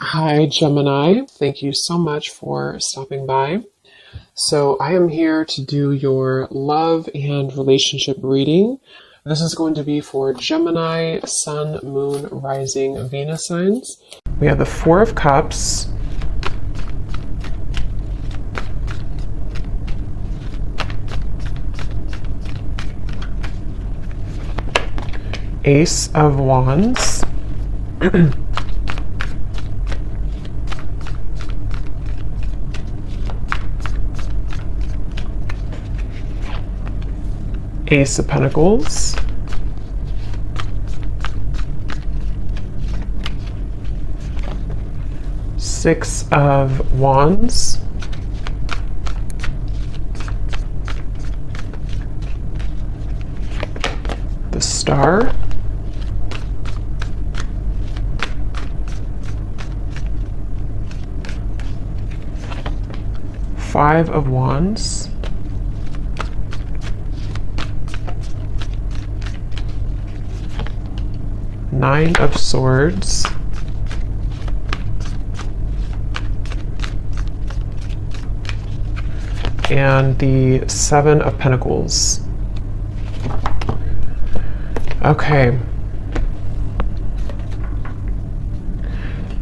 Hi, Gemini. Thank you so much for stopping by. So, I am here to do your love and relationship reading. This is going to be for Gemini, Sun, Moon, Rising, Venus signs. We have the Four of Cups, Ace of Wands, Ace of Pentacles, Six of Wands, the Star, Five of Wands, Nine of Swords, and the Seven of Pentacles. Okay.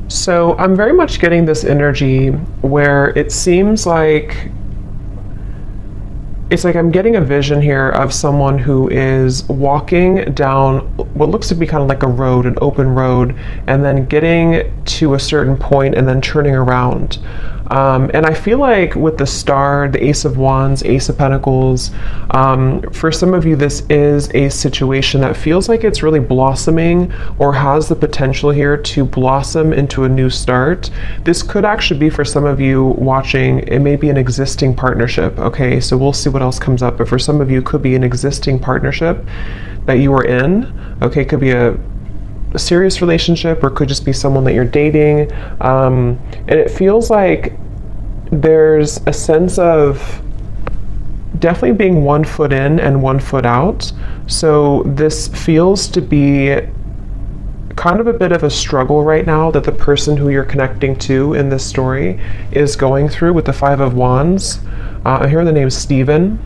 So I'm very much getting this energy where it seems like I'm getting a vision here of someone who is walking down what looks to be kind of like a road, an open road, and then getting to a certain point and then turning around. And I feel like with the Star, the Ace of Wands, Ace of Pentacles, for some of you, this is a situation that feels like it's really blossoming or has the potential here to blossom into a new start. This could actually be, for some of you watching, it may be an existing partnership. Okay, so we'll see what else comes up. But for some of you, it could be an existing partnership that you are in. Okay, it could be a serious relationship, or could just be someone that you're dating, and it feels like there's a sense of definitely being 1 foot in and 1 foot out. So this feels to be kind of a bit of a struggle right now that the person who you're connecting to in this story is going through with the Five of Wands. I hear the name Stephen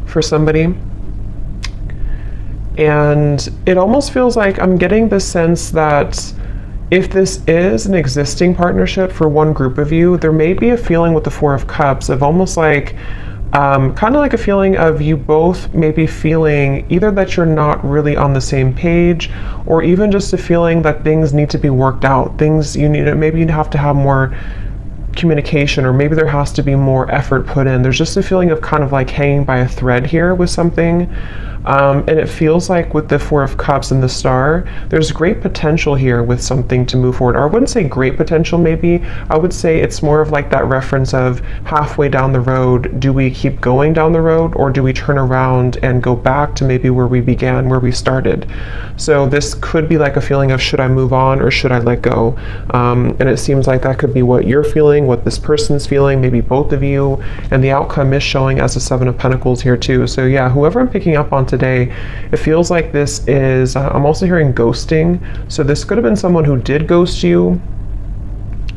for somebody. And it almost feels like I'm getting the sense that if this is an existing partnership for one group of you, there may be a feeling with the Four of Cups of almost like, kind of like a feeling of you both maybe feeling either that you're not really on the same page, or even just a feeling that things need to be worked out. Things you need, maybe you have to have more communication, or maybe there has to be more effort put in. There's just a feeling of kind of like hanging by a thread here with something. And it feels like with the Four of Cups and the Star, there's great potential here with something to move forward. Or I wouldn't say great potential, maybe. I would say it's more of like that reference of halfway down the road, do we keep going down the road, or do we turn around and go back to maybe where we began, where we started? So this could be like a feeling of, should I move on or should I let go? And it seems like that could be what you're feeling, what this person's feeling, maybe both of you. And the outcome is showing as a Seven of Pentacles here too. So yeah, whoever I'm picking up on today, it feels like this is, I'm also hearing ghosting. So this could have been someone who did ghost you.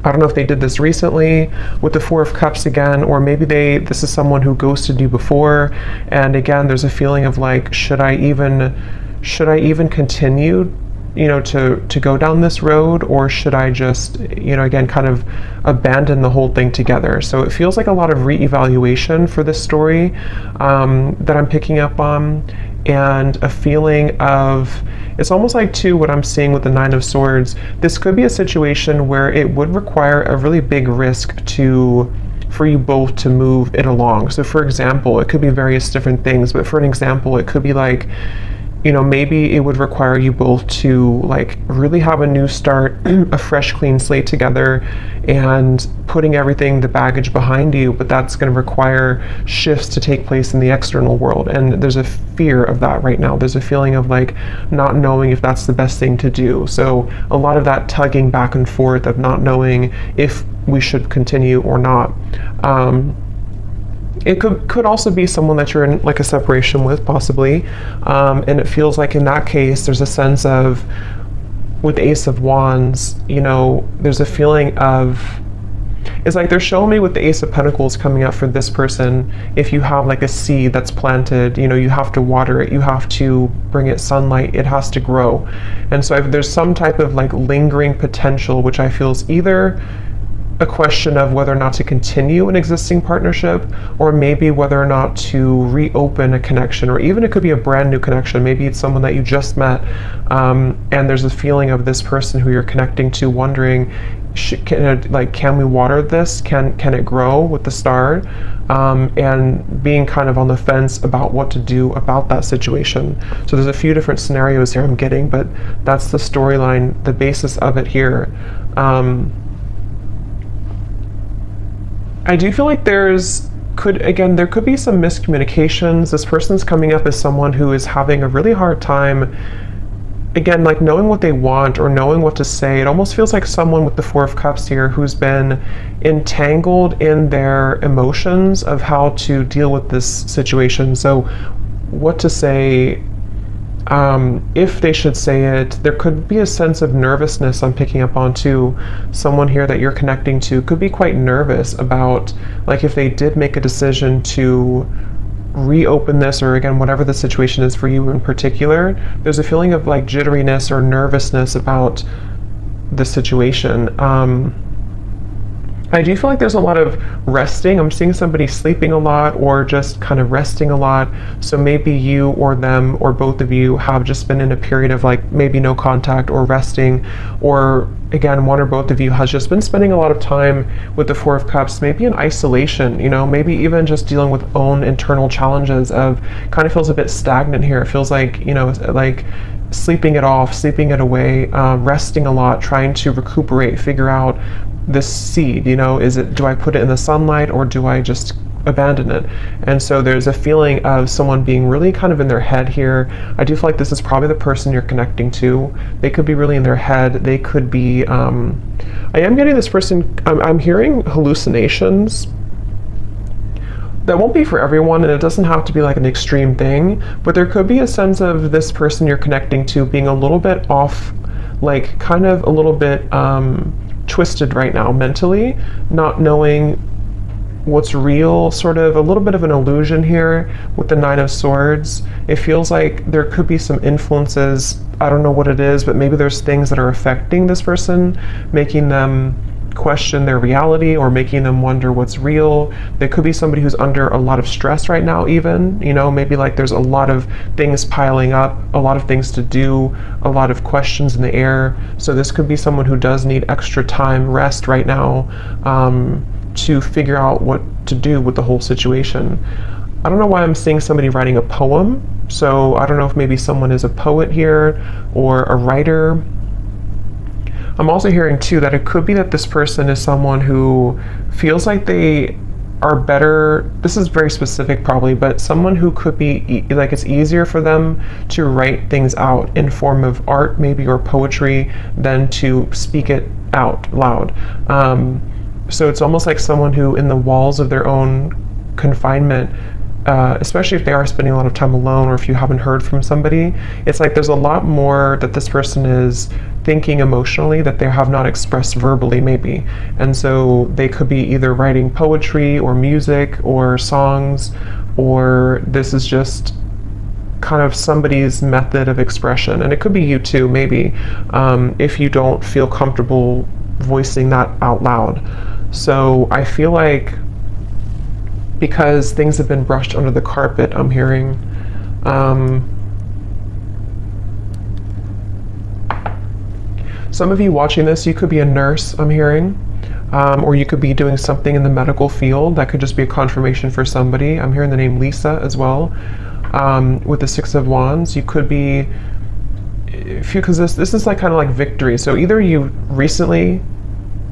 I don't know if they did this recently with the Four of Cups again, or maybe this is someone who ghosted you before. And again, there's a feeling of like, should I even continue, to go down this road, or should I just, again, kind of abandon the whole thing together? So it feels like a lot of reevaluation for this story that I'm picking up on, and a feeling of, it's almost like too what I'm seeing with the Nine of Swords. This could be a situation where it would require a really big risk for you both to move it along. So for example, it could be various different things, but for an example, it could be like, maybe it would require you both to like really have a new start, a fresh clean slate together, and putting everything, the baggage behind you, but that's going to require shifts to take place in the external world. And there's a fear of that right now. There's a feeling of like not knowing if that's the best thing to do. So a lot of that tugging back and forth of not knowing if we should continue or not. It could also be someone that you're in like a separation with, possibly, and it feels like in that case there's a sense of with the Ace of Wands, you know, there's a feeling of, it's like they're showing me with the Ace of Pentacles coming up for this person, if you have like a seed that's planted, you know, you have to water it, you have to bring it sunlight, it has to grow. And so there's some type of like lingering potential, which I feel is either a question of whether or not to continue an existing partnership, or maybe whether or not to reopen a connection, or even it could be a brand new connection. Maybe it's someone that you just met, and there's a feeling of this person who you're connecting to wondering, can we water this? Can it grow with the star? And being kind of on the fence about what to do about that situation. So there's a few different scenarios here I'm getting, but that's the storyline, the basis of it here. I do feel like there could be some miscommunications. This person's coming up as someone who is having a really hard time, again, like knowing what they want or knowing what to say. It almost feels like someone with the Four of Cups here who's been entangled in their emotions of how to deal with this situation. So what to say, if they should say it. There could be a sense of nervousness I'm picking up on too. Someone here that you're connecting to could be quite nervous about, like, if they did make a decision to reopen this, or again, whatever the situation is for you in particular, there's a feeling of like jitteriness or nervousness about the situation. I do feel like there's a lot of resting. I'm seeing somebody sleeping a lot or just kind of resting a lot. So maybe you or them or both of you have just been in a period of like maybe no contact or resting, or again, one or both of you has just been spending a lot of time with the Four of Cups, maybe in isolation, you know, maybe even just dealing with own internal challenges of kind of feels a bit stagnant here. It feels like, you know, like sleeping it off, sleeping it away, resting a lot, trying to recuperate, figure out this seed, you know, do I put it in the sunlight or do I just abandon it? And so there's a feeling of someone being really kind of in their head here. I do feel like this is probably the person you're connecting to. They could be really in their head. They could be, I am getting this person, I'm hearing hallucinations. That won't be for everyone, and it doesn't have to be like an extreme thing, but there could be a sense of this person you're connecting to being a little bit off, like kind of a little bit twisted right now mentally, not knowing what's real, sort of a little bit of an illusion here with the Nine of Swords. It feels like there could be some influences, I don't know what it is, but maybe there's things that are affecting this person, making them question their reality or making them wonder what's real. There could be somebody who's under a lot of stress right now even, you know, maybe like there's a lot of things piling up, a lot of things to do, a lot of questions in the air. So this could be someone who does need extra time, rest right now, to figure out what to do with the whole situation. I don't know why I'm seeing somebody writing a poem. So I don't know if maybe someone is a poet here or a writer. I'm also hearing too that it could be that this person is someone who feels like they are better, this is very specific probably, but someone who could be like it's easier for them to write things out in form of art maybe or poetry than to speak it out loud. So it's almost like someone who in the walls of their own confinement, especially if they are spending a lot of time alone or if you haven't heard from somebody, it's like there's a lot more that this person is thinking emotionally that they have not expressed verbally maybe. And so they could be either writing poetry or music or songs, or this is just kind of somebody's method of expression. And it could be you too, maybe, if you don't feel comfortable voicing that out loud. So I feel like because things have been brushed under the carpet, I'm hearing, some of you watching this, you could be a nurse, I'm hearing, or you could be doing something in the medical field. That could just be a confirmation for somebody. I'm hearing the name Lisa as well, with the Six of Wands. You could be, because this is like kind of like victory. So either you recently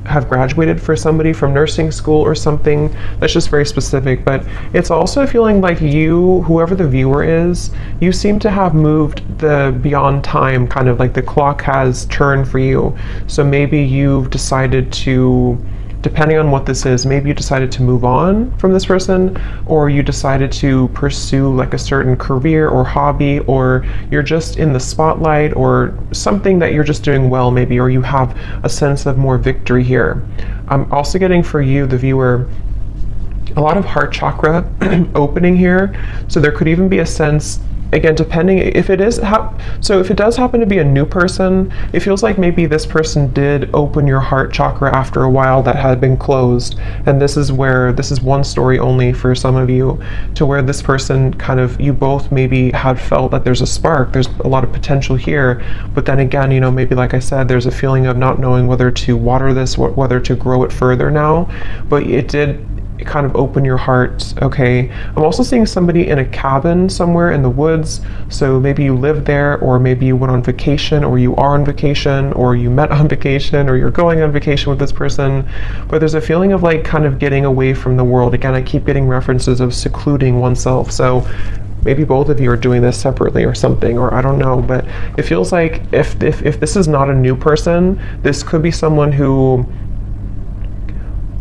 have graduated for somebody from nursing school or something that's just very specific, but it's also feeling like you, whoever the viewer is, you seem to have moved the beyond time, kind of like the clock has turned for you. So maybe you've decided to depending on what this is, maybe you decided to move on from this person, or you decided to pursue like a certain career or hobby, or you're just in the spotlight, or something that you're just doing well maybe, or you have a sense of more victory here. I'm also getting for you, the viewer, a lot of heart chakra opening here. So there could even be a sense, again, depending if it is so if it does happen to be a new person, it feels like maybe this person did open your heart chakra after a while that had been closed, and this is one story only for some of you, to where this person kind of, you both maybe had felt that there's a spark, there's a lot of potential here, but then again, you know, maybe like I said, there's a feeling of not knowing whether to water this, whether to grow it further now, but it did kind of open your heart. Okay, I'm also seeing somebody in a cabin somewhere in the woods, so maybe you live there, or maybe you went on vacation, or you are on vacation, or you met on vacation, or you're going on vacation with this person, but there's a feeling of like kind of getting away from the world. Again, I keep getting references of secluding oneself, so maybe both of you are doing this separately or something, or I don't know, but it feels like if this is not a new person, this could be someone who,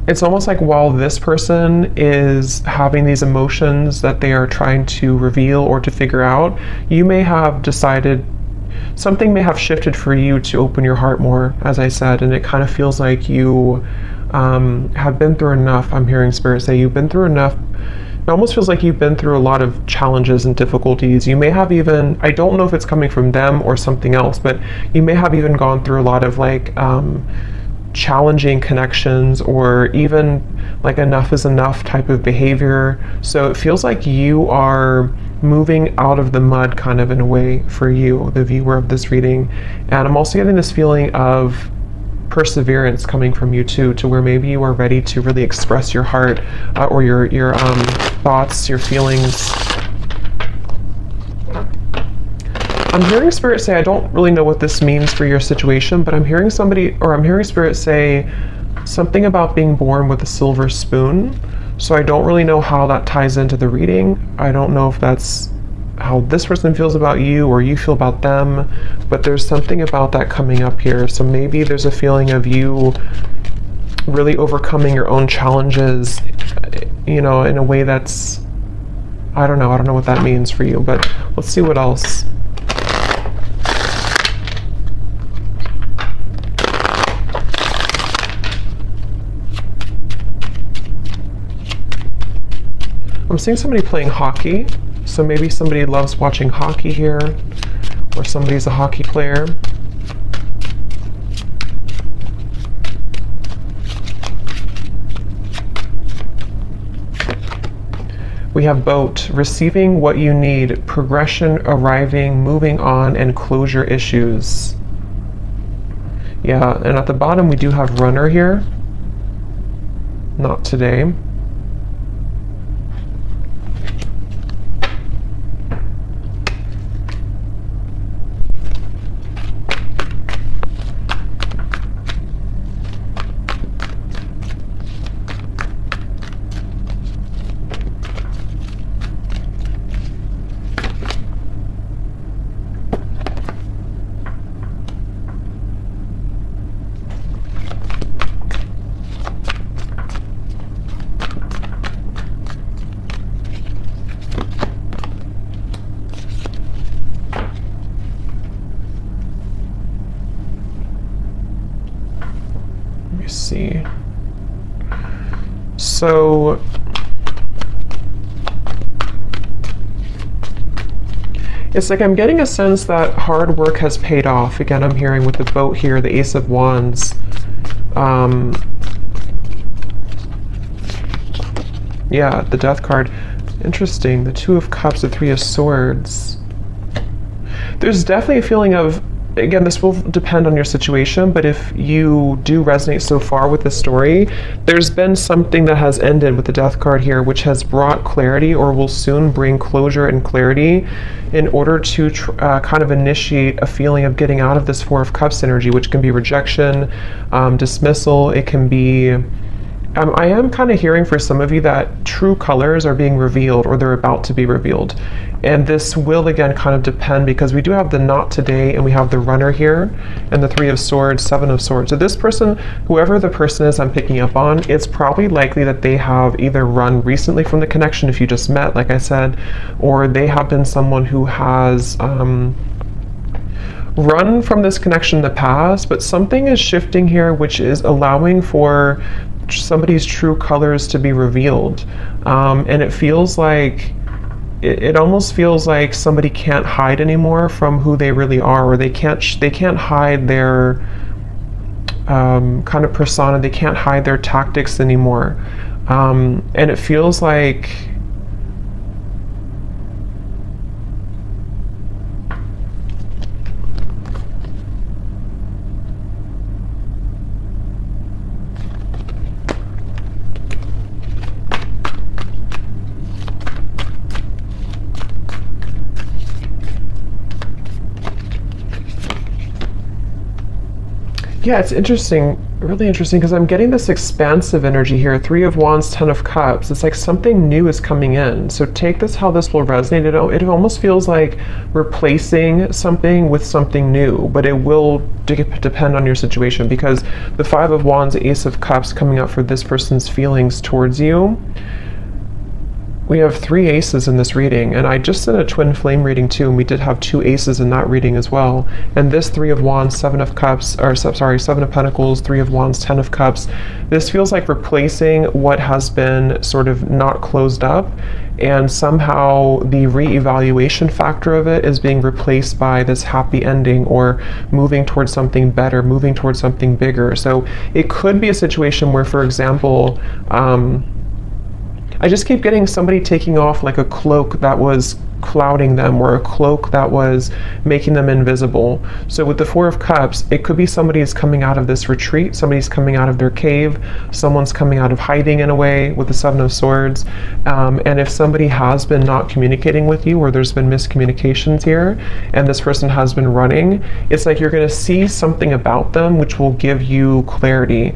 it's almost like while this person is having these emotions that they are trying to reveal or to figure out, you may have decided, something may have shifted for you to open your heart more, as I said, and it kind of feels like you have been through enough. I'm hearing Spirit say you've been through enough. It almost feels like you've been through a lot of challenges and difficulties. You may have even, I don't know if it's coming from them or something else, but you may have even gone through a lot of like challenging connections, or even like enough is enough type of behavior. So it feels like you are moving out of the mud kind of in a way for you, the viewer of this reading. And I'm also getting this feeling of perseverance coming from you too, to where maybe you are ready to really express your heart, or your thoughts, your feelings. I'm hearing Spirit say, I don't really know what this means for your situation, but I'm hearing Spirit say something about being born with a silver spoon. So I don't really know how that ties into the reading. I don't know if that's how this person feels about you or you feel about them, but there's something about that coming up here. So maybe there's a feeling of you really overcoming your own challenges, you know, in a way that's, I don't know what that means for you, but let's see what else. I'm seeing somebody playing hockey, so maybe somebody loves watching hockey here, or somebody's a hockey player. We have boat, receiving what you need, progression, arriving, moving on, and closure issues. Yeah, and at the bottom we do have runner here. Not today. See. So it's like I'm getting a sense that hard work has paid off. Again, I'm hearing with the boat here, the Ace of Wands. Yeah, the Death card. Interesting. The Two of Cups, the Three of Swords. There's definitely a feeling of, again, this will depend on your situation, but if you do resonate so far with this story, there's been something that has ended with the Death card here, which has brought clarity, or will soon bring closure and clarity, in order to kind of initiate a feeling of getting out of this Four of Cups energy, which can be rejection, dismissal. It can be I am kind of hearing for some of you that true colors are being revealed or they're about to be revealed. And this will again kind of depend because we do have the not today and we have the runner here and the 3 of swords, 7 of swords. So this person, whoever the person is I'm picking up on, it's probably likely that they have either run recently from the connection if you just met, like I said, or they have been someone who has run from this connection in the past, but something is shifting here which is allowing for somebody's true colors to be revealed. And it feels like it almost feels like somebody can't hide anymore from who they really are, or they can't hide their kind of persona. They can't hide their tactics anymore. And it feels like yeah, it's interesting, really interesting, because I'm getting this expansive energy here. 3 of Wands, 10 of Cups. It's like something new is coming in. So take this how this will resonate. It almost feels like replacing something with something new, but it will depend on your situation, because the 5 of Wands, Ace of Cups coming up for this person's feelings towards you. We have 3 aces in this reading, and I just did a twin flame reading too, and we did have 2 aces in that reading as well. And this 3 of Wands, 7 of Cups, or sorry, 7 of Pentacles, 3 of Wands, 10 of Cups. This feels like replacing what has been sort of not closed up, and somehow the re-evaluation factor of it is being replaced by this happy ending, or moving towards something better, moving towards something bigger. So it could be a situation where, for example, I just keep getting somebody taking off like a cloak that was clouding them, or a cloak that was making them invisible. So with the 4 of Cups, it could be somebody is coming out of this retreat, somebody's coming out of their cave, someone's coming out of hiding in a way with the 7 of Swords. And if somebody has been not communicating with you, or there's been miscommunications here, and this person has been running, it's like you're going to see something about them which will give you clarity.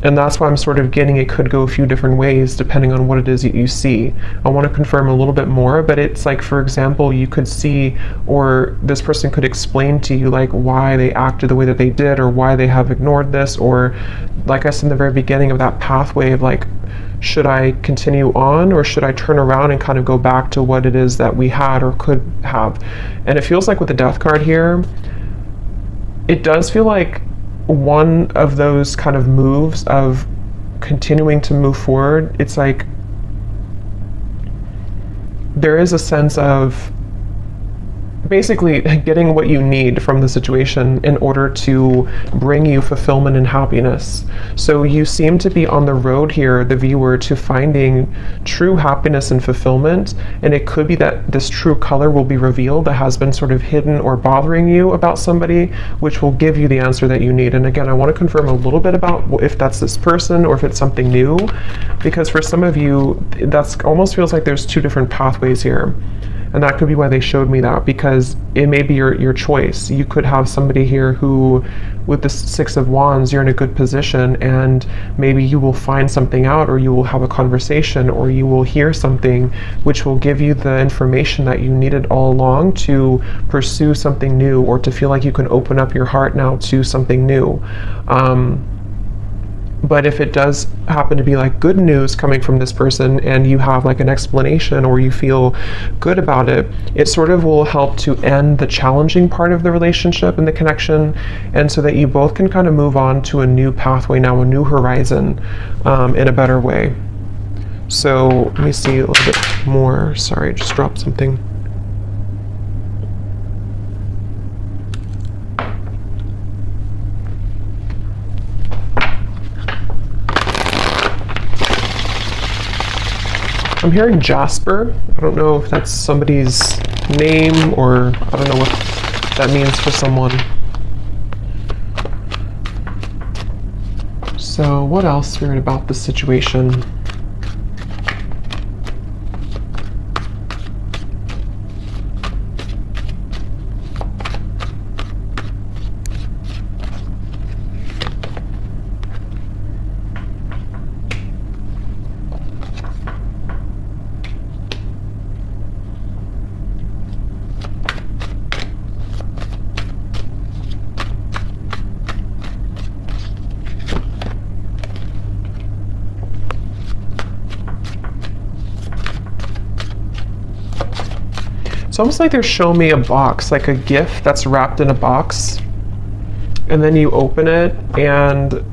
And that's why I'm sort of getting it could go a few different ways depending on what it is that you see. I want to confirm a little bit more, but it's like, for example, you could see, or this person could explain to you like why they acted the way that they did, or why they have ignored this, or like I said in the very beginning of that pathway of like, should I continue on, or should I turn around and kind of go back to what it is that we had or could have? And it feels like with the Death card here, it does feel like one of those kind of moves of continuing to move forward. It's like there is a sense of basically getting what you need from the situation in order to bring you fulfillment and happiness. So you seem to be on the road here, the viewer, to finding true happiness and fulfillment, and it could be that this true color will be revealed that has been sort of hidden or bothering you about somebody, which will give you the answer that you need. And again, I want to confirm a little bit about if that's this person or if it's something new, because for some of you, that's almost feels like there's 2 different pathways here. And that could be why they showed me that, because it may be your choice. You could have somebody here who, with the 6 of Wands, you're in a good position, and maybe you will find something out, or you will have a conversation, or you will hear something which will give you the information that you needed all along to pursue something new, or to feel like you can open up your heart now to something new. But if it does happen to be like good news coming from this person, and you have like an explanation, or you feel good about it, it sort of will help to end the challenging part of the relationship and the connection, and so that you both can kind of move on to a new pathway now, a new horizon, in a better way. So let me see a little bit more. Sorry, I just dropped something. I'm hearing Jasper. I don't know if that's somebody's name, or I don't know what that means for someone. So what else, Spirit, about the situation? It's almost like they're showing me a box, like a gift that's wrapped in a box, and then you open it and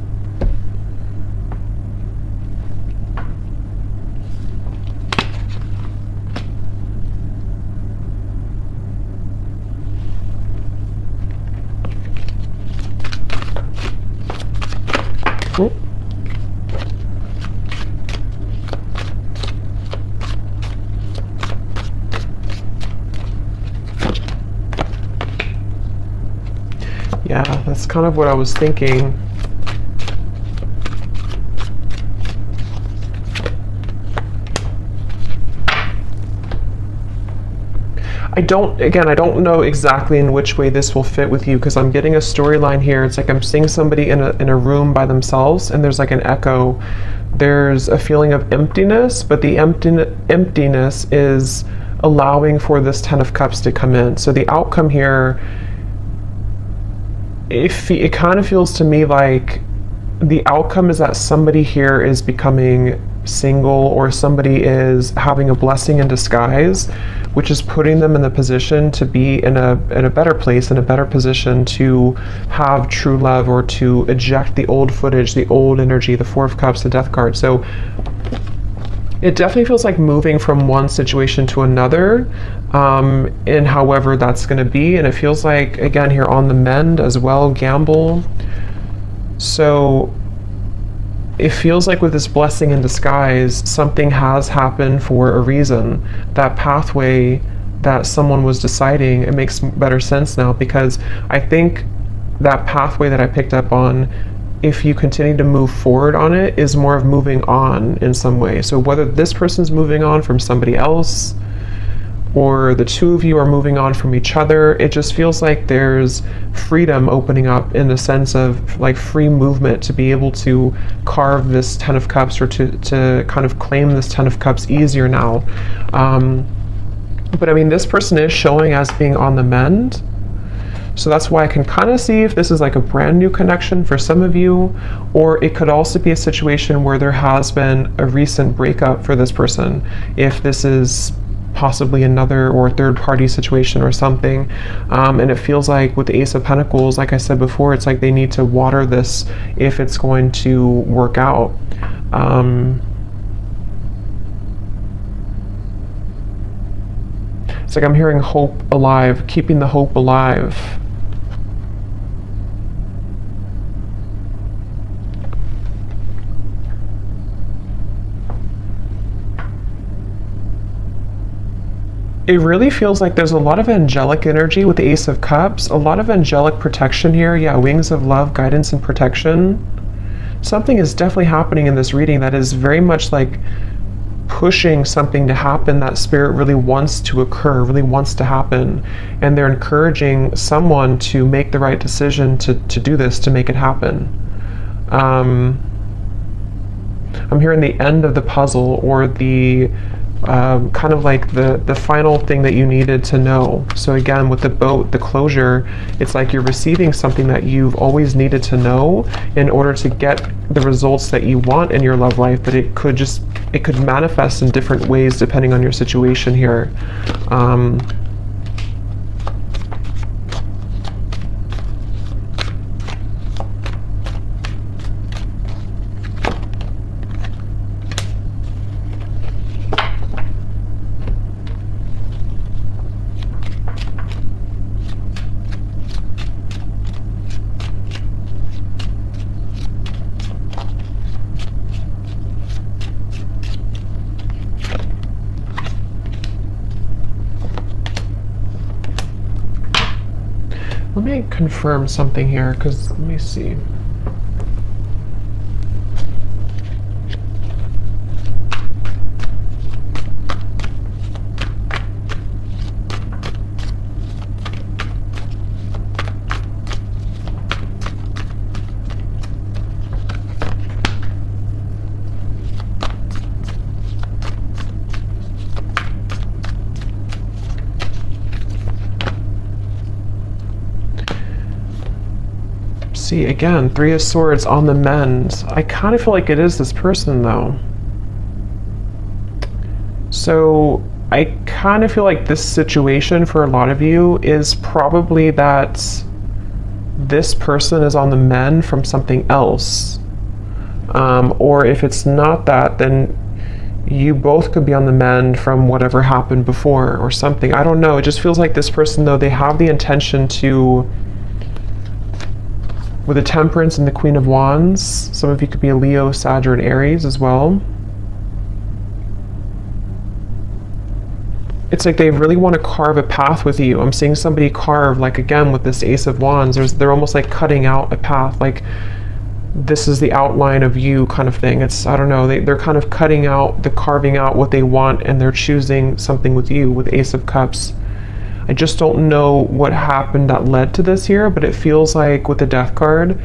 yeah, that's kind of what I was thinking. I don't know exactly in which way this will fit with you, because I'm getting a storyline here. It's like I'm seeing somebody in a room by themselves, and there's like an echo. There's a feeling of emptiness, but the emptiness is allowing for this Ten of Cups to come in. So the outcome here, it kind of feels to me like the outcome is that somebody here is becoming single, or somebody is having a blessing in disguise, which is putting them in the position to be in a better place, in a better position to have true love, or to eject the old footage, the old energy, the Four of Cups, the Death card. So it definitely feels like moving from one situation to another, in however that's going to be. And it feels like, again, here on the mend as well, gamble. So it feels like with this blessing in disguise, something has happened for a reason. That pathway that someone was deciding, it makes better sense now, because I think that pathway that I picked up on, if you continue to move forward on it, is more of moving on in some way. So whether this person's moving on from somebody else, or the two of you are moving on from each other, it just feels like there's freedom opening up, in the sense of like free movement to be able to carve this Ten of Cups, or to kind of claim this Ten of Cups easier now. But I mean, this person is showing as being on the mend. So that's why I can kind of see if this is like a brand new connection for some of you, or it could also be a situation where there has been a recent breakup for this person. If this is possibly another or third party situation or something. And it feels like with the Ace of Pentacles, like I said before, it's like they need to water this if it's going to work out. It's like I'm hearing hope alive, keeping the hope alive. It really feels like there's a lot of angelic energy with the Ace of Cups, a lot of angelic protection here. Yeah, wings of love, guidance and protection. Something is definitely happening in this reading that is very much like pushing something to happen that Spirit really wants to occur, really wants to happen. And they're encouraging someone to make the right decision to do this, to make it happen. I'm hearing the end of the puzzle, or the kind of like the final thing that you needed to know. So again, with the boat, the closure, it's like you're receiving something that you've always needed to know in order to get the results that you want in your love life, but it could manifest in different ways depending on your situation here. Let me confirm something here, because let me see. See, again, Three of Swords on the mend. I kind of feel like it is this person, though. So I kind of feel like this situation for a lot of you is probably that this person is on the mend from something else. Or if it's not that, then you both could be on the mend from whatever happened before or something. I don't know. It just feels like this person, though, they have the intention to, with the Temperance and the Queen of Wands, some of you could be a Leo, Sag, or an Aries as well. It's like they really want to carve a path with you. I'm seeing somebody carve, like again with this Ace of Wands, they're almost like cutting out a path, like this is the outline of you kind of thing. It's, I don't know, they're kind of carving out what they want, and they're choosing something with you with Ace of Cups. I just don't know what happened that led to this here, but it feels like with the Death card,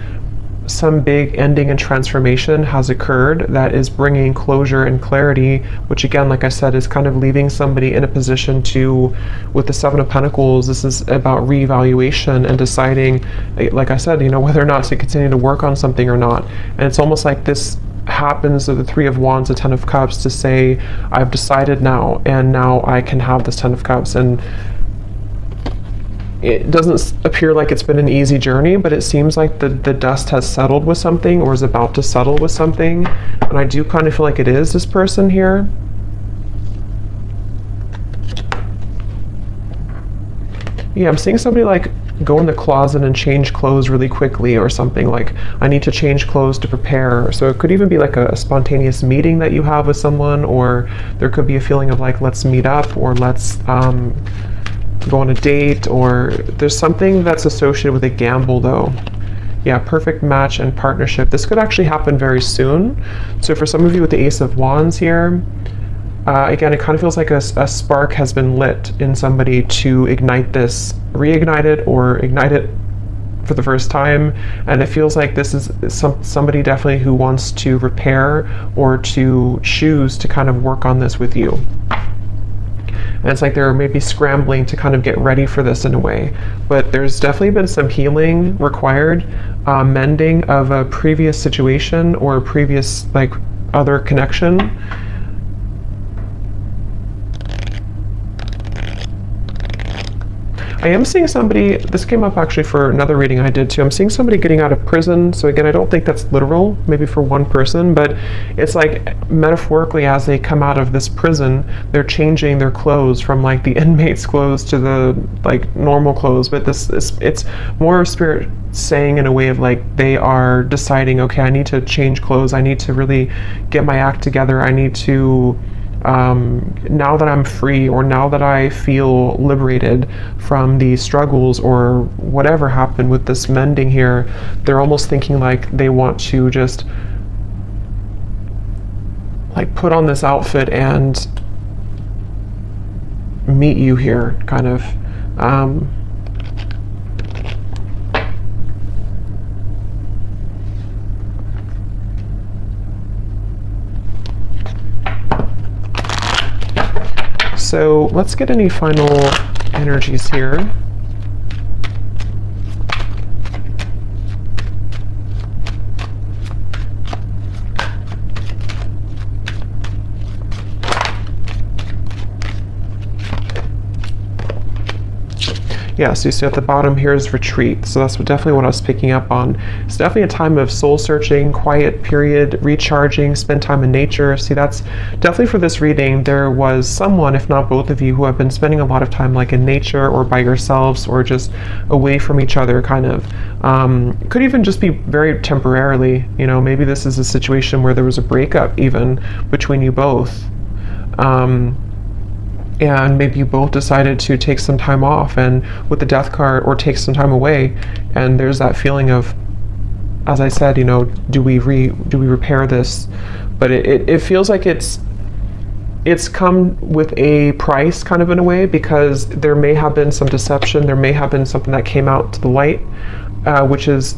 some big ending and transformation has occurred that is bringing closure and clarity, which again, like I said, is kind of leaving somebody in a position to, with the Seven of Pentacles, this is about reevaluation and deciding, like I said, whether or not to continue to work on something or not. And it's almost like this happens of the Three of Wands, the Ten of Cups, to say, I've decided now, and now I can have this Ten of Cups. And it doesn't appear like it's been an easy journey, but it seems like the dust has settled with something, or is about to settle with something. And I do kind of feel like it is this person here. Yeah, I'm seeing somebody like go in the closet and change clothes really quickly or something, like I need to change clothes to prepare. So it could even be like a spontaneous meeting that you have with someone, or there could be a feeling of like, let's meet up, or let's go on a date, or there's something that's associated with a gamble though. Yeah, perfect match and partnership. This could actually happen very soon. So for some of you with the Ace of Wands here, again, it kind of feels like a spark has been lit in somebody to ignite this, reignite it, or ignite it for the first time. And it feels like this is somebody definitely who wants to repair or to choose to kind of work on this with you. And it's like they're maybe scrambling to kind of get ready for this in a way. But there's definitely been some healing required, mending of a previous situation or a previous like other connection. I am seeing somebody, this came up actually for another reading I did too, I'm seeing somebody getting out of prison. So again, I don't think that's literal, maybe for one person, but it's like metaphorically as they come out of this prison, they're changing their clothes from like the inmate's clothes to the like normal clothes. But it's more spirit saying in a way of like they are deciding, okay, I need to change clothes, I need to really get my act together, I need to now that I'm free, or now that I feel liberated from the struggles or whatever happened with this mending here, they're almost thinking like they want to just like put on this outfit and meet you here, kind of. So let's get any final energies here. Yeah, so you see at the bottom here is retreat. So that's definitely what I was picking up on. It's definitely a time of soul searching, quiet period, recharging, spend time in nature. See, that's definitely for this reading. There was someone, if not both of you, who have been spending a lot of time like in nature or by yourselves or just away from each other, kind of. Could even just be very temporarily, maybe this is a situation where there was a breakup even between you both. And maybe you both decided to take some time off, and with the Death card, or take some time away, and there's that feeling of, as I said, do we repair this? But it feels like it's come with a price, kind of in a way, because there may have been some deception, there may have been something that came out to the light, which is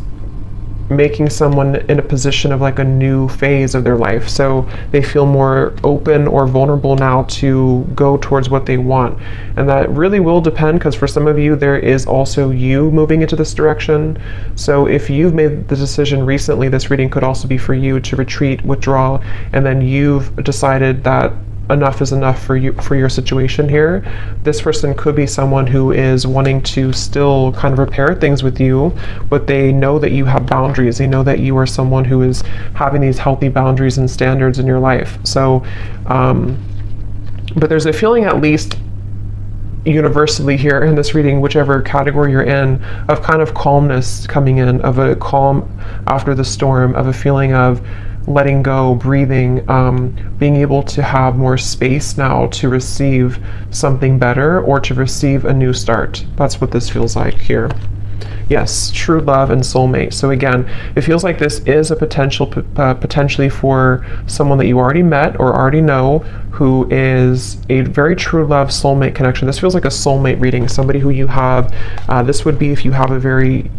making someone in a position of like a new phase of their life. So they feel more open or vulnerable now to go towards what they want. And that really will depend, because for some of you, there is also you moving into this direction. So if you've made the decision recently, this reading could also be for you to retreat, withdraw, and then you've decided that enough is enough for you, for your situation here. This person could be someone who is wanting to still kind of repair things with you, but they know that you have boundaries. They know that you are someone who is having these healthy boundaries and standards in your life. So, but there's a feeling, at least universally here in this reading, whichever category you're in, of kind of calmness coming in, of a calm after the storm, of a feeling of letting go, breathing, being able to have more space now to receive something better or to receive a new start. That's what this feels like here. Yes, true love and soulmate. So again, it feels like this is a potentially for someone that you already met or already know, who is a very true love soulmate connection. This feels like a soulmate reading, somebody who you have, this would be if you have a very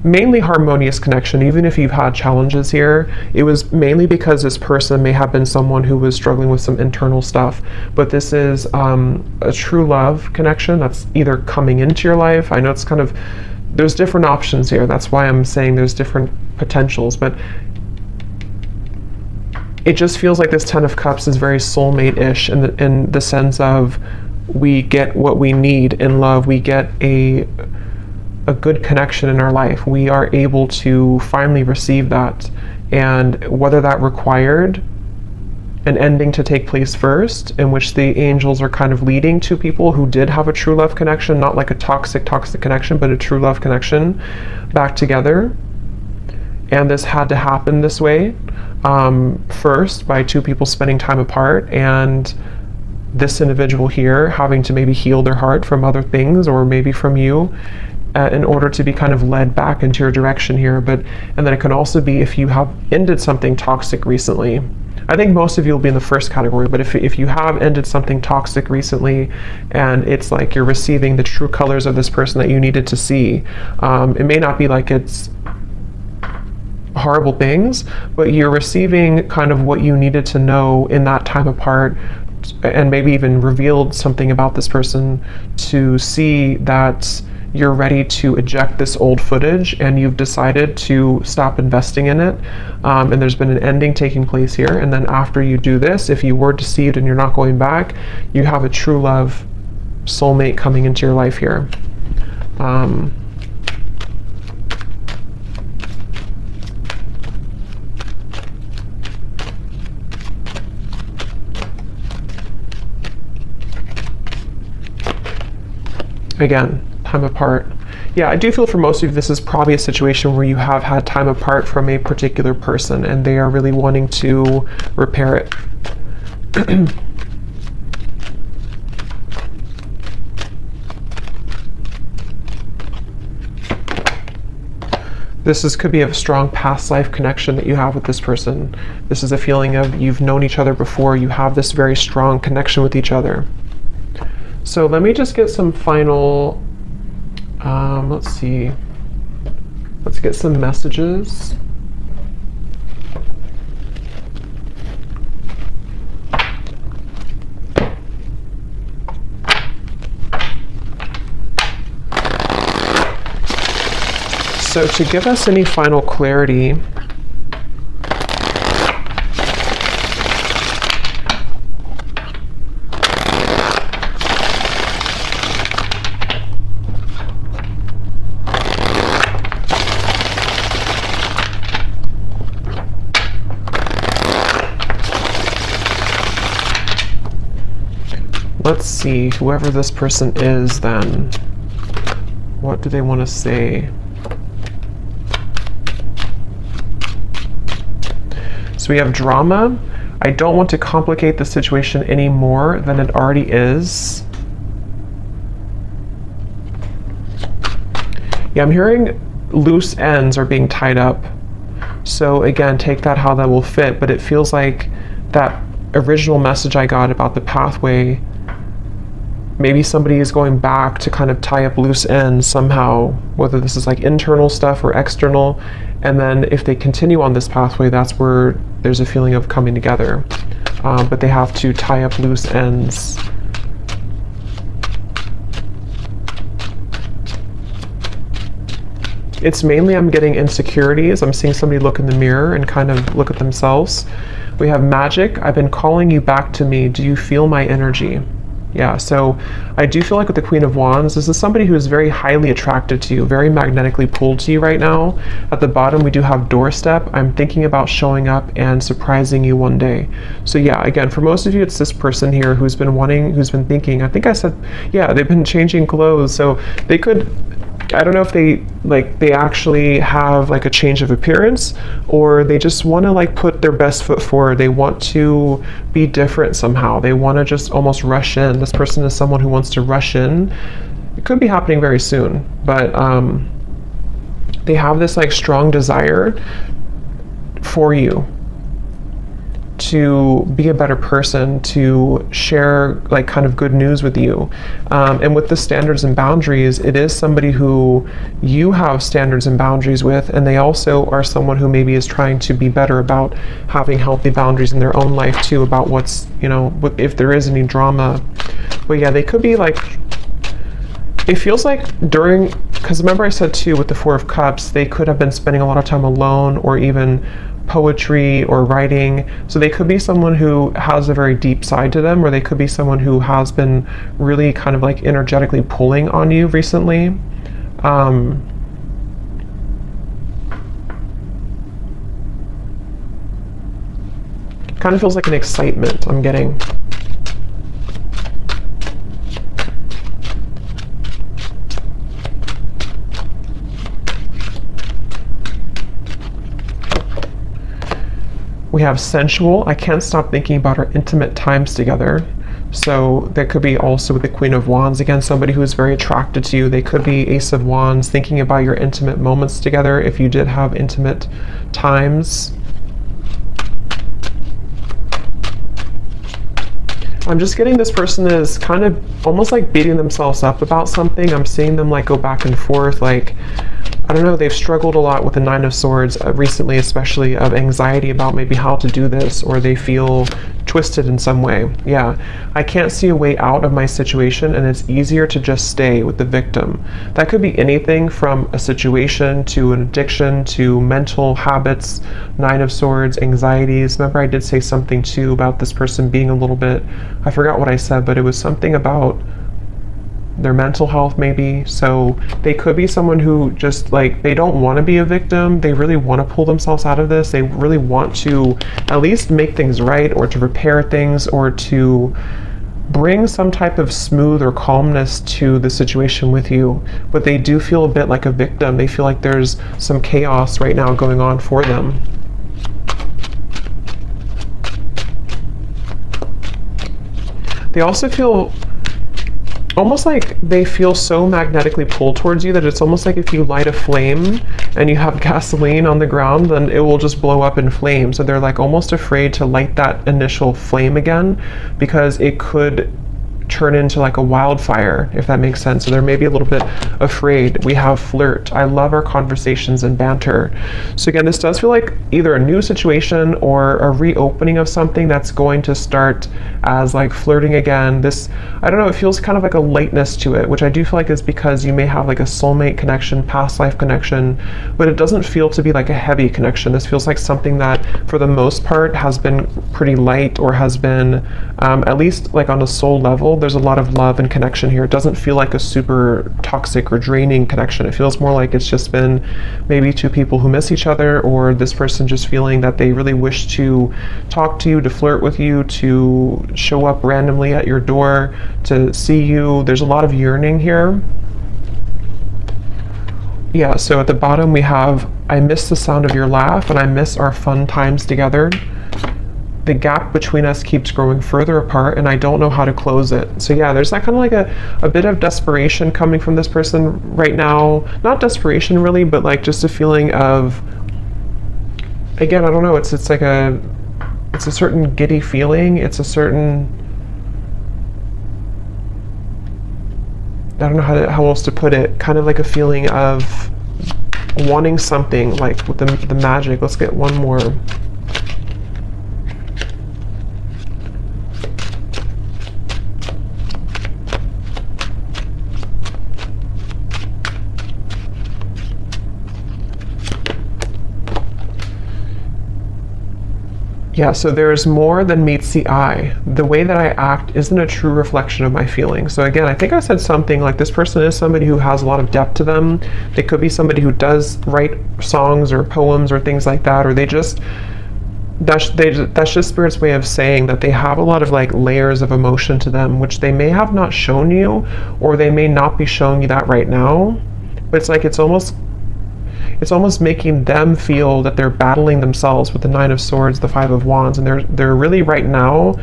mainly harmonious connection. Even if you've had challenges here, it was mainly because this person may have been someone who was struggling with some internal stuff, but this is a true love connection that's either coming into your life. I know it's kind of, there's different options here, that's why I'm saying there's different potentials, but it just feels like this Ten of Cups is very soulmate-ish in the sense of we get what we need in love, we get a good connection in our life. We are able to finally receive that. And whether that required an ending to take place first, in which the angels are kind of leading to people who did have a true love connection, not like a toxic connection, but a true love connection back together. And this had to happen this way, first by two people spending time apart, and this individual here having to maybe heal their heart from other things, or maybe from you, in order to be kind of led back into your direction here. But and then it can also be if you have ended something toxic recently. I think most of you will be in the first category, but if you have ended something toxic recently, and it's like you're receiving the true colors of this person that you needed to see, it may not be like it's horrible things, but you're receiving kind of what you needed to know in that time apart, and maybe even revealed something about this person to see that you're ready to eject this old footage and you've decided to stop investing in it, and there's been an ending taking place here. And then after you do this, if you were deceived and you're not going back, you have a true love soulmate coming into your life here. Again, time apart. Yeah, I do feel for most of you this is probably a situation where you have had time apart from a particular person and they are really wanting to repair it. Could be a strong past life connection that you have with this person. This is a feeling of you've known each other before, you have this very strong connection with each other. So let me just get some final, let's see, let's get some messages. So to give us any final clarity, let's see, whoever this person is then, what do they want to say? So we have drama. I don't want to complicate the situation any more than it already is. Yeah, I'm hearing loose ends are being tied up. So again, take that how that will fit, but it feels like that original message I got about the pathway, maybe somebody is going back to kind of tie up loose ends somehow, whether this is like internal stuff or external, and then if they continue on this pathway, that's where there's a feeling of coming together, but they have to tie up loose ends. It's mainly I'm getting insecurities. I'm seeing somebody look in the mirror and kind of look at themselves. We have magic. I've been calling you back to me. Do you feel my energy? Yeah, so I do feel like with the Queen of Wands, this is somebody who is very highly attracted to you, very magnetically pulled to you right now. At the bottom, we do have doorstep. I'm thinking about showing up and surprising you one day. So yeah, again, for most of you, it's this person here who's been thinking, I think I said, yeah, they've been changing clothes. So they could, I don't know if they actually have like a change of appearance, or they just want to like put their best foot forward. They want to be different somehow. They want to just almost rush in. This person is someone who wants to rush in. It could be happening very soon, but they have this like strong desire for you to be a better person, to share like kind of good news with you. And with the standards and boundaries, it is somebody who you have standards and boundaries with, and they also are someone who maybe is trying to be better about having healthy boundaries in their own life too, about what's, you know, if there is any drama. But yeah, they could be like, it feels like during, because remember I said too with the Four of Cups, they could have been spending a lot of time alone, or even poetry or writing. So they could be someone who has a very deep side to them, or they could be someone who has been really kind of like energetically pulling on you recently. Kind of feels like an excitement I'm getting. We have sensual. I can't stop thinking about our intimate times together. So that could be also with the Queen of Wands. Again, somebody who is very attracted to you. They could be Ace of Wands, thinking about your intimate moments together if you did have intimate times. I'm just getting this person is kind of almost like beating themselves up about something. I'm seeing them like go back and forth, like, I don't know, they've struggled a lot with the Nine of Swords recently, especially of anxiety about maybe how to do this, or they feel twisted in some way. Yeah, I can't see a way out of my situation, and it's easier to just stay with the victim. That could be anything from a situation to an addiction to mental habits, Nine of Swords, anxieties. Remember I did say something too about this person being a little bit, I forgot what I said, but it was something about their mental health maybe. So they could be someone who just like, they don't want to be a victim. They really want to pull themselves out of this. They really want to at least make things right, or to repair things, or to bring some type of smooth or calmness to the situation with you. But they do feel a bit like a victim. They feel like there's some chaos right now going on for them. They also feel almost like they feel so magnetically pulled towards you that it's almost like if you light a flame and you have gasoline on the ground, then it will just blow up in flames. So they're like almost afraid to light that initial flame again, because it could turn into like a wildfire, if that makes sense. So they're maybe a little bit afraid. We have flirt. I love our conversations and banter. So again, this does feel like either a new situation or a reopening of something that's going to start as like flirting again. This, I don't know, it feels kind of like a lightness to it, which I do feel like is because you may have like a soulmate connection, past life connection, but it doesn't feel to be like a heavy connection. This feels like something that for the most part has been pretty light, or has been at least like on a soul level. There's a lot of love and connection here. It doesn't feel like a super toxic or draining connection. It feels more like it's just been maybe two people who miss each other, or this person just feeling that they really wish to talk to you, to flirt with you, to show up randomly at your door, to see you. There's a lot of yearning here. Yeah, so at the bottom we have, I miss the sound of your laugh, and I miss our fun times together. The gap between us keeps growing further apart, and I don't know how to close it. So yeah, there's that kind of like a bit of desperation coming from this person right now. Not desperation really, but like just a feeling of, again, I don't know, it's like it's a certain giddy feeling. It's a certain, I don't know how else to put it, kind of like a feeling of wanting something, like with the magic. Let's get one more. Yeah, so there's more than meets the eye. The way that I act isn't a true reflection of my feelings. So again, I think I said something like this person is somebody who has a lot of depth to them. They could be somebody who does write songs or poems or things like that, or that's just Spirit's way of saying that they have a lot of like layers of emotion to them, which they may have not shown you, or they may not be showing you that right now. But it's like it's almost making them feel that they're battling themselves with the Nine of Swords, the Five of Wands, and they're really right now,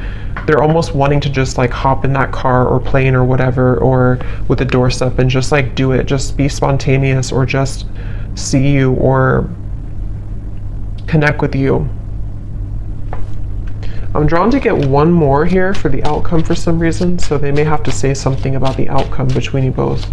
they're almost wanting to just like hop in that car or plane or whatever, or with the doorstep and just like do it, just be spontaneous, or just see you or connect with you. I'm drawn to get one more here for the outcome for some reason, so they may have to say something about the outcome between you both.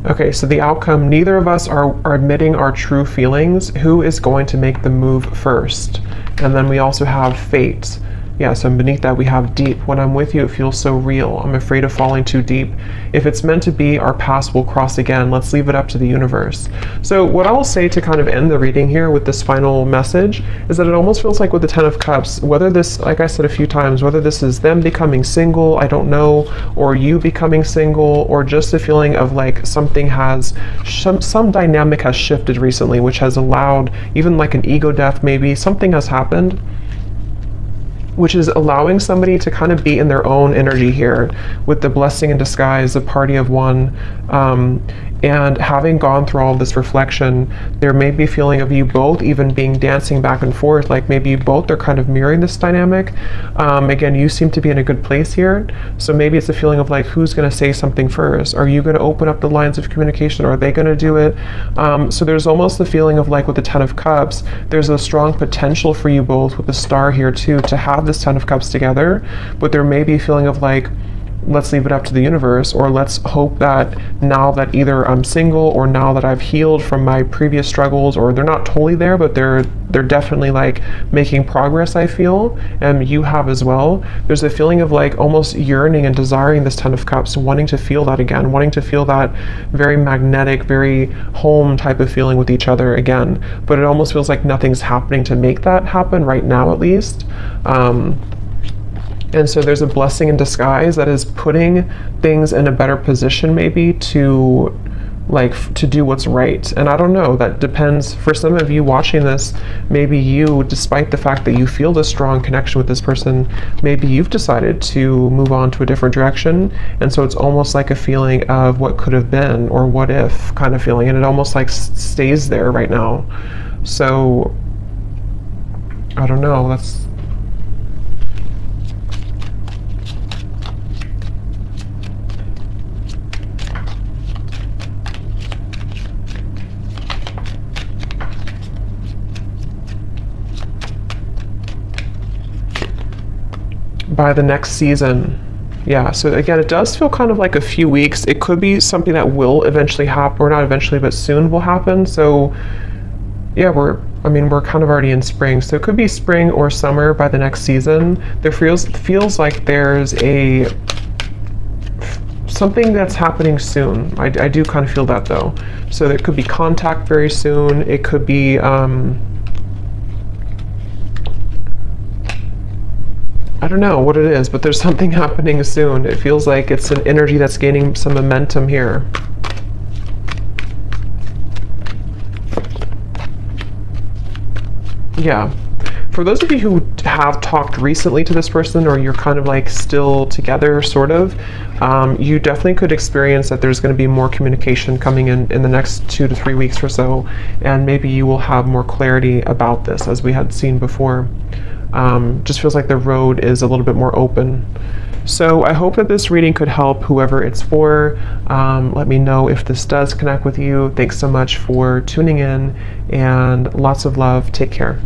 Okay, so the outcome, neither of us are admitting our true feelings. Who is going to make the move first? And then we also have fate. Yeah, so beneath that we have deep. When I'm with you, it feels so real. I'm afraid of falling too deep. If it's meant to be, our paths will cross again. Let's leave it up to the universe. So what I'll say to kind of end the reading here with this final message is that it almost feels like with the Ten of Cups, whether this, like I said a few times, whether this is them becoming single, I don't know, or you becoming single, or just a feeling of like something has, some dynamic has shifted recently, which has allowed even like an ego death, maybe something has happened, which is allowing somebody to kind of be in their own energy here with the blessing in disguise, the party of one, and having gone through all this reflection, there may be a feeling of you both even being dancing back and forth, like maybe you both are kind of mirroring this dynamic. Again, you seem to be in a good place here, so maybe it's a feeling of like, who's going to say something first? Are you going to open up the lines of communication, or are they going to do it? So there's almost the feeling of like with the Ten of Cups, there's a strong potential for you both with the Star here too, to have this Ten of Cups together, but there may be a feeling of like, let's leave it up to the universe, or let's hope that now that either I'm single or now that I've healed from my previous struggles, or they're not totally there, but they're definitely like making progress, I feel, and you have as well. There's a feeling of like almost yearning and desiring this Ten of Cups, wanting to feel that again, wanting to feel that very magnetic, very home type of feeling with each other again, but it almost feels like nothing's happening to make that happen right now, at least. And so there's a blessing in disguise that is putting things in a better position maybe to do what's right. And I don't know, that depends. For some of you watching this, maybe you, despite the fact that you feel this strong connection with this person, maybe you've decided to move on to a different direction. And so it's almost like a feeling of what could have been, or what if kind of feeling. And it almost like stays there right now. So I don't know, that's, by the next season. Yeah, so again, it does feel kind of like a few weeks. It could be something that will eventually happen, or not eventually, but soon will happen. So yeah, we're kind of already in spring, so it could be spring or summer by the next season. There feels like there's something that's happening soon. I do kind of feel that though. So there could be contact very soon. It could be I don't know what it is, but there's something happening soon. It feels like it's an energy that's gaining some momentum here. Yeah. For those of you who have talked recently to this person, or you're kind of like still together, sort of, you definitely could experience that there's going to be more communication coming in the next 2 to 3 weeks or so, and maybe you will have more clarity about this, as we had seen before. Just feels like the road is a little bit more open. So I hope that this reading could help whoever it's for. Let me know if this does connect with you. Thanks so much for tuning in, and lots of love. Take care.